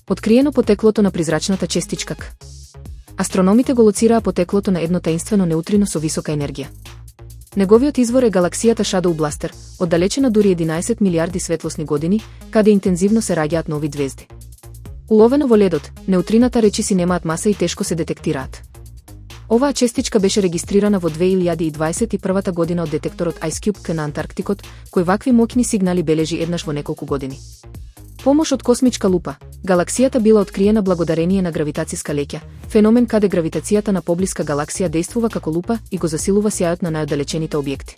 Откриено потеклото на призрачната честичка К. Астрономите го лоцираа потеклото на едно таинствено неутрино со висока енергија. Неговиот извор е галаксијата Shadow Blaster, оддалечена дури 11 милиарди светлосни години, каде интензивно се раѓаат нови ѕвезди. Уловено во ледот, неутрината речиси немаат маса и тешко се детектираат. Оваа честичка беше регистрирана во 2021 година од детекторот IceCube К на Антарктикот, кој вакви моќни сигнали бележи еднаш во неколку години. Помош од космичка лупа, галаксијата била откриена благодарение на гравитацијска леќа, феномен каде гравитацијата на поблиска галаксија действува како лупа и го засилува сјајот на најоддалечените објекти.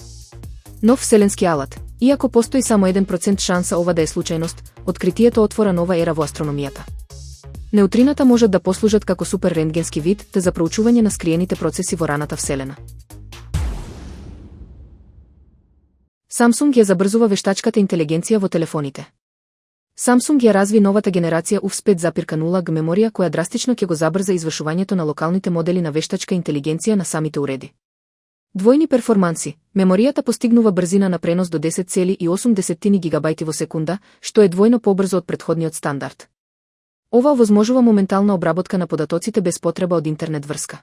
Нов вселенски алат, иако постои само 1% шанса ова да е случајност, откритието отвора нова ера во астрономијата. Неутрината можат да послужат како супер рентгенски вид за проучување на скриените процеси во раната вселена. Samsung ја забрзува вештачката интелигенција во телефоните. Samsung ја разви новата генерација UFS 5.0 G меморија која драстично ќе го забрза извршувањето на локалните модели на вештачка интелигенција на самите уреди. Двојни перформанси, меморијата постигнува брзина на пренос до 10,8 гигабајти во секунда, што е двојно побрзо од претходниот стандард. Ова овозможува моментална обработка на податоците без потреба од интернет врска.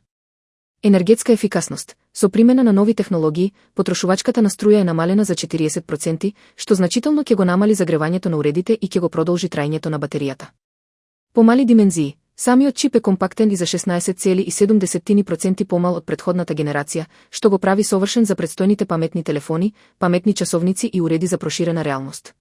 Енергетска ефикасност. Со примена на нови технологии, потрошувачката на струја е намалена за 40%, што значително ќе го намали загревањето на уредите и ќе го продолжи трајњето на батеријата. Помали димензии. Самиот чип е компактен и за 16,7% помал од претходната генерација, што го прави совршен за претстојните паметни телефони, паметни часовници и уреди за проширена реалност.